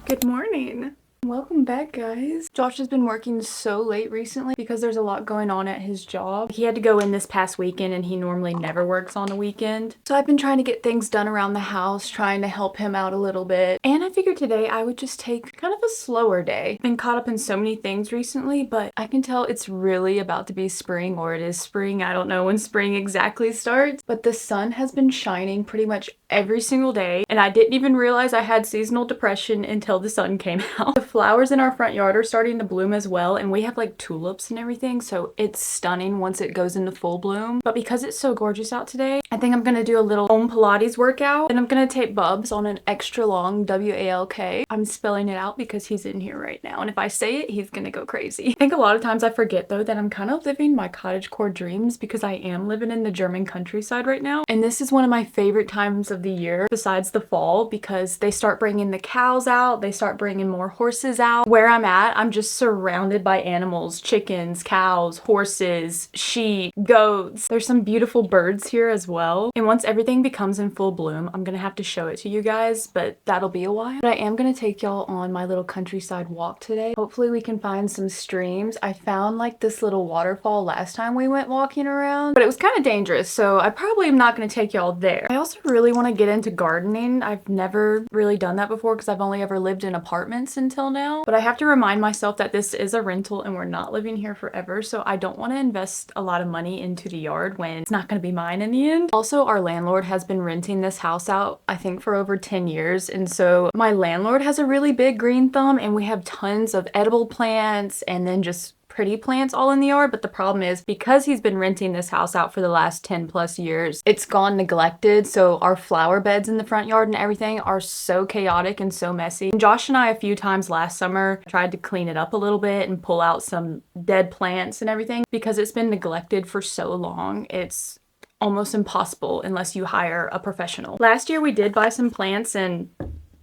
Good morning. Welcome back, guys. Josh has been working so late recently because there's a lot going on at his job. He had to go in this past weekend and he normally never works on a weekend. So I've been trying to get things done around the house, trying to help him out a little bit. And I figured today I would just take kind of a slower day. Been caught up in so many things recently, but I can tell it's really about to be spring, or it is spring. I don't know when spring exactly starts, but the sun has been shining pretty much every single day. And I didn't even realize I had seasonal depression until the sun came out. The flowers in our front yard are starting to bloom as well, and we have like tulips and everything, so it's stunning once it goes into full bloom. But because it's so gorgeous out today, I think I'm gonna do a little home Pilates workout, and I'm gonna take Bubs on an extra long WALK. I'm spelling it out because he's in here right now, and if I say it, he's gonna go crazy. I think a lot of times I forget though that I'm kind of living my cottagecore dreams because I am living in the German countryside right now, and this is one of my favorite times of the year besides the fall because they start bringing the cows out, they start bringing more horses out. Where I'm at, I'm just surrounded by animals, chickens, cows, horses, sheep, goats. There's some beautiful birds here as well. And once everything becomes in full bloom, I'm gonna have to show it to you guys, but that'll be a while. But I am gonna take y'all on my little countryside walk today. Hopefully we can find some streams. I found like this little waterfall last time we went walking around, but it was kind of dangerous, so I probably am not gonna take y'all there. I also really want to get into gardening. I've never really done that before because I've only ever lived in apartments until now, but I have to remind myself that this is a rental and we're not living here forever, so I don't want to invest a lot of money into the yard when it's not going to be mine in the end. Also, our landlord has been renting this house out, I think, for over 10 years, and so my landlord has a really big green thumb and we have tons of edible plants and then just pretty plants all in the yard. But the problem is because he's been renting this house out for the last 10 plus years, it's gone neglected, so our flower beds in the front yard and everything are so chaotic and so messy. And Josh and I a few times last summer tried to clean it up a little bit and pull out some dead plants and everything because it's been neglected for so long. It's almost impossible unless you hire a professional. Last year we did buy some plants and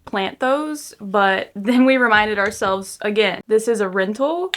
plant those, but then we reminded ourselves again, this is a rental.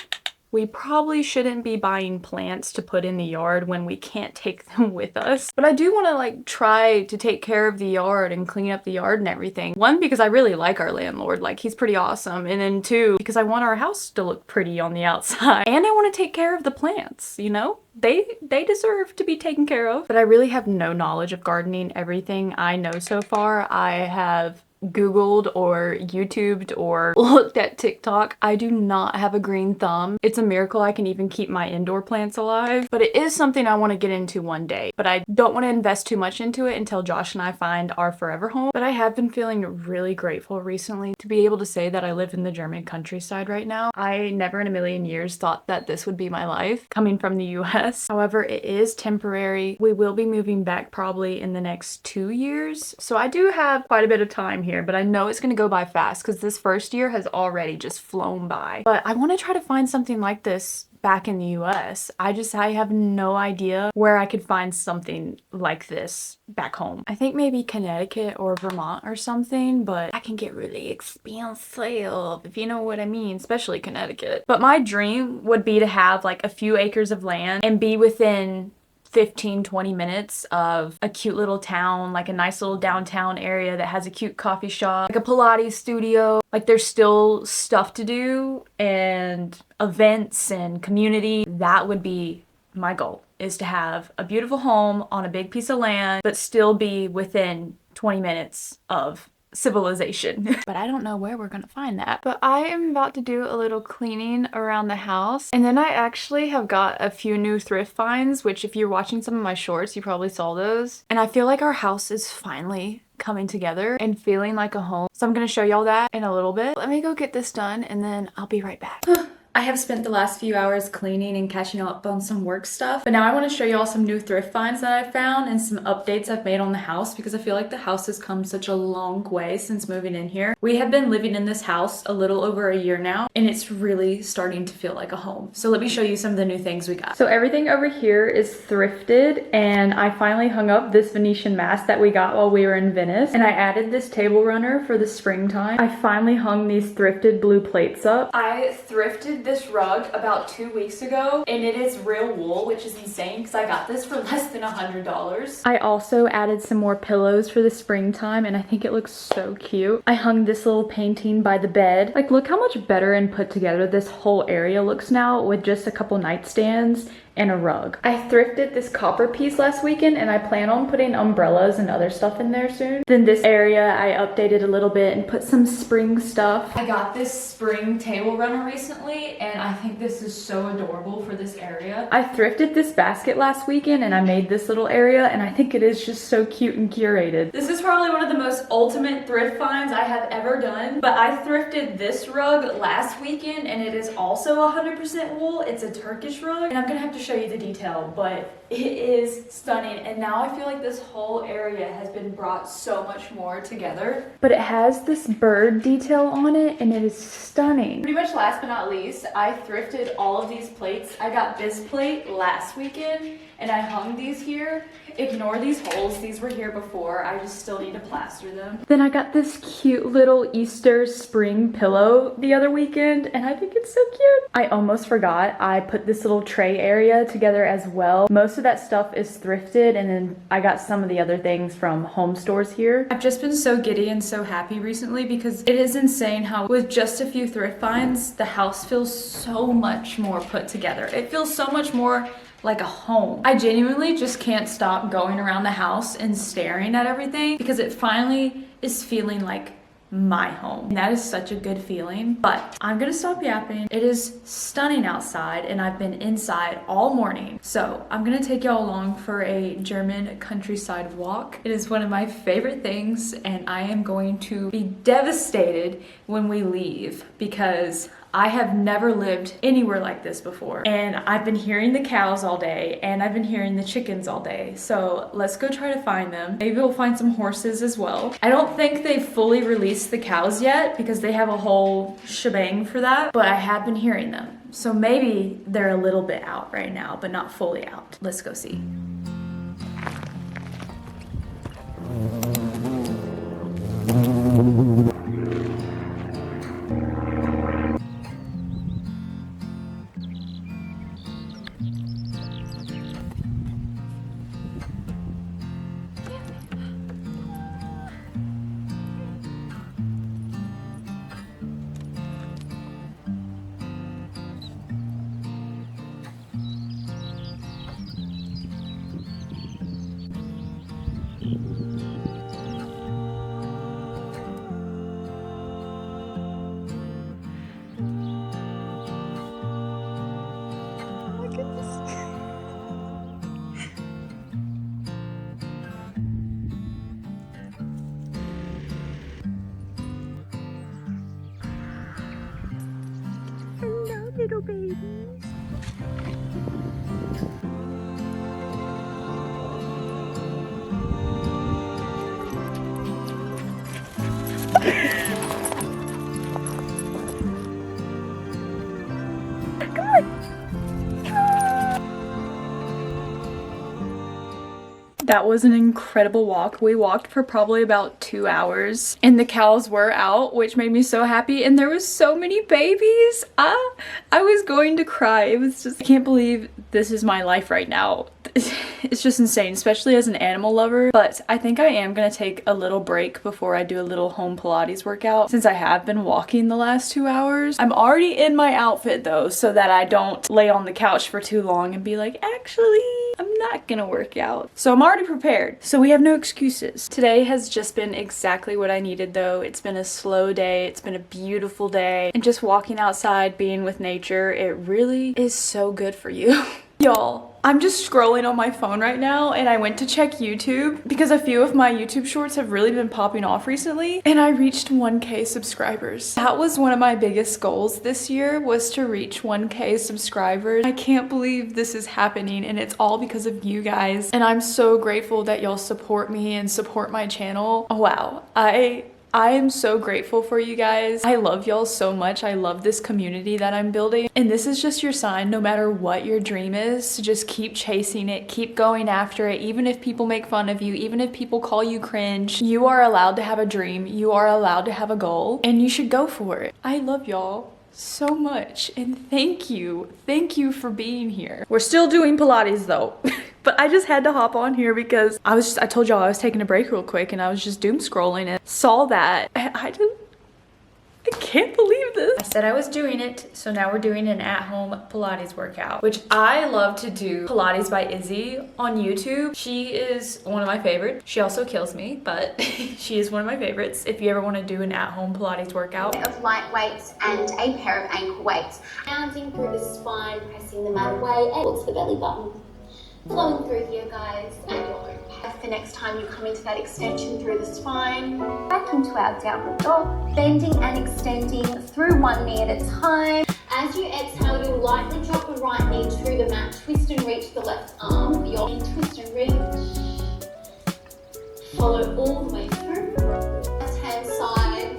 We probably shouldn't be buying plants to put in the yard when we can't take them with us. But I do want to like try to take care of the yard and clean up the yard and everything. One, because I really like our landlord, like he's pretty awesome. And then two, because I want our house to look pretty on the outside. And I want to take care of the plants, you know? They deserve to be taken care of. But I really have no knowledge of gardening. Everything I know so far, I have Googled or YouTubed or looked at TikTok. I do not have a green thumb. It's a miracle I can even keep my indoor plants alive, but it is something I want to get into one day. But I don't want to invest too much into it until Josh and I find our forever home. But I have been feeling really grateful recently to be able to say that I live in the German countryside right now. I never in a million years thought that this would be my life coming from the US. However, it is temporary. We will be moving back probably in the next 2 years. So I do have quite a bit of time here, but I know it's gonna go by fast because this first year has already just flown by. But I want to try to find something like this back in the US. I have no idea where I could find something like this back home. I think maybe Connecticut or Vermont or something, but that can get really expensive, if you know what I mean, especially Connecticut. But my dream would be to have like a few acres of land and be within 15-20 minutes of a cute little town, like a nice little downtown area that has a cute coffee shop, like a Pilates studio. Like there's still stuff to do and events and community. That would be my goal, is to have a beautiful home on a big piece of land, but still be within 20 minutes of civilization. But I don't know where we're gonna find that. But I am about to do a little cleaning around the house, and then I actually have got a few new thrift finds, which if you're watching some of my shorts you probably saw those, and I feel like our house is finally coming together and feeling like a home. So I'm gonna show y'all that in a little bit. Let me go get this done and then I'll be right back. I have spent the last few hours cleaning and catching up on some work stuff, but now I want to show y'all some new thrift finds that I found and some updates I've made on the house because I feel like the house has come such a long way since moving in here. We have been living in this house a little over a year now and it's really starting to feel like a home. So let me show you some of the new things we got. So everything over here is thrifted, and I finally hung up this Venetian mask that we got while we were in Venice, and I added this table runner for the springtime. I finally hung these thrifted blue plates up. I thrifted this rug about 2 weeks ago, and it is real wool, which is insane because I got this for less than $100. I also added some more pillows for the springtime, and I think it looks so cute. I hung this little painting by the bed. Like, look how much better and put together this whole area looks now with just a couple nightstands and a rug. I thrifted this copper piece last weekend, and I plan on putting umbrellas and other stuff in there soon. Then this area I updated a little bit and put some spring stuff. I got this spring table runner recently, and I think this is so adorable for this area. I thrifted this basket last weekend, and I made this little area, and I think it is just so cute and curated. This is probably one of the most ultimate thrift finds I have ever done, but I thrifted this rug last weekend, and it is also 100% wool. It's a Turkish rug, and I'm gonna have to show you the detail, but it is stunning. And now I feel like this whole area has been brought so much more together. But it has this bird detail on it, and it is stunning. Pretty much last but not least, I thrifted all of these plates. I got this plate last weekend, and I hung these here. Ignore these holes, these were here before. I just still need to plaster them. Then I got this cute little Easter spring pillow the other weekend, and I think it's so cute. I almost forgot, I put this little tray area together as well. Most of that stuff is thrifted, and then I got some of the other things from home stores here. I've just been so giddy and so happy recently because it is insane how with just a few thrift finds, the house feels so much more put together. It feels so much more like a home. I genuinely just can't stop going around the house and staring at everything because it finally is feeling like my home. And that is such a good feeling. But I'm gonna stop yapping. It is stunning outside, and I've been inside all morning. So I'm gonna take y'all along for a German countryside walk. It is one of my favorite things, and I am going to be devastated when we leave because I have never lived anywhere like this before. And I've been hearing the cows all day, and I've been hearing the chickens all day. So let's go try to find them. Maybe we'll find some horses as well. I don't think they've fully released the cows yet because they have a whole shebang for that, but I have been hearing them. So maybe they're a little bit out right now, but not fully out. Let's go see. Little babies. Come on. That was an incredible walk. We walked for probably about 2 hours, and the cows were out, which made me so happy, and there was so many babies. I was going to cry. It was just, I can't believe this is my life right now. It's just insane, especially as an animal lover. But I think I am gonna take a little break before I do a little home Pilates workout since I have been walking the last 2 hours. I'm already in my outfit though, so that I don't lay on the couch for too long and be like, actually, I'm not gonna work out. So I'm already prepared, so we have no excuses. Today has just been exactly what I needed though. It's been a slow day, it's been a beautiful day, and just walking outside, being with nature, it really is so good for you. Y'all, I'm just scrolling on my phone right now, and I went to check YouTube because a few of my YouTube shorts have really been popping off recently, and I reached 1K subscribers. That was one of my biggest goals this year, was to reach 1K subscribers. I can't believe this is happening, and it's all because of you guys, and I'm so grateful that y'all support me and support my channel. Oh wow, I am so grateful for you guys. I love y'all so much. I love this community that I'm building. And this is just your sign, no matter what your dream is, to just keep chasing it, keep going after it, even if people make fun of you, even if people call you cringe. You are allowed to have a dream. You are allowed to have a goal, and you should go for it. I love y'all so much, and thank you for being here. We're still doing Pilates though. But I just had to hop on here because I told y'all I was taking a break real quick and I was just doom scrolling and saw that. And I can't believe this. I said I was doing it, so now we're doing an at-home Pilates workout, which I love to do. Pilates by Izzy on YouTube. She is one of my favorites. She also kills me, but she is one of my favorites if you ever want to do an at-home Pilates workout. Of light weights and a pair of ankle weights. Rounding through the spine, pressing the mat away and towards the belly button. Flowing through here, guys, and your own pace. The next time you come into that extension through the spine, back into our downward dog, bending and extending through one knee at a time. As you exhale, you'll lightly drop the right knee to the mat, twist and reach the left arm, your twist and reach. Follow all the way through. Left hand side.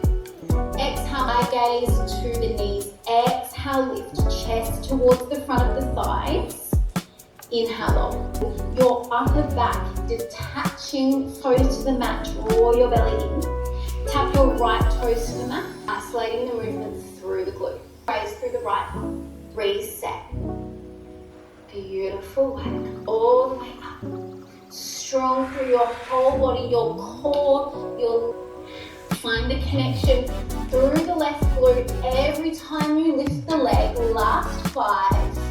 Exhale, eye gaze to the knees. Exhale, lift chest towards the front of the thighs. Inhale up. Your upper back detaching, toes to the mat, draw your belly in. Tap your right toes to the mat, isolating the movement through the glute. Raise through the right arm. Reset. Beautiful. Back all the way up. Strong through your whole body, your core, your... Find the connection through the left glute every time you lift the leg. Last 5.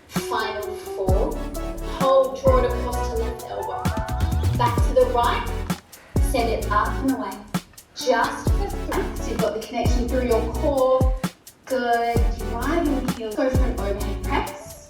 Final 4. Hold, draw it across to left elbow. Back to the right. Send it up and away. Just for 3. So you've got the connection through your core. Good. Driving the heels. Go for an overhead press.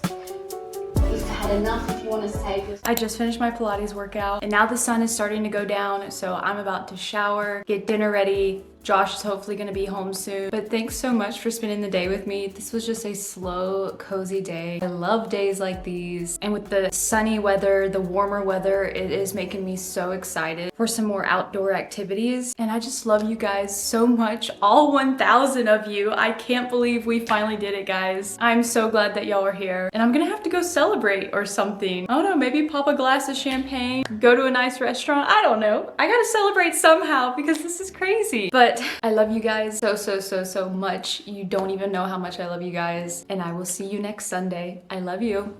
You've had enough if you want to save yourself. I just finished my Pilates workout and now the sun is starting to go down, so I'm about to shower, get dinner ready. Josh is hopefully gonna be home soon. But thanks so much for spending the day with me. This was just a slow, cozy day. I love days like these. And with the sunny weather, the warmer weather, it is making me so excited for some more outdoor activities. And I just love you guys so much. All 1,000 of you. I can't believe we finally did it, guys. I'm so glad that y'all are here. And I'm gonna have to go celebrate or something. I don't know, maybe pop a glass of champagne, go to a nice restaurant. I don't know. I gotta celebrate somehow because this is crazy. But I love you guys so much. You don't even know how much I love you guys. And I will see you next Sunday. I love you.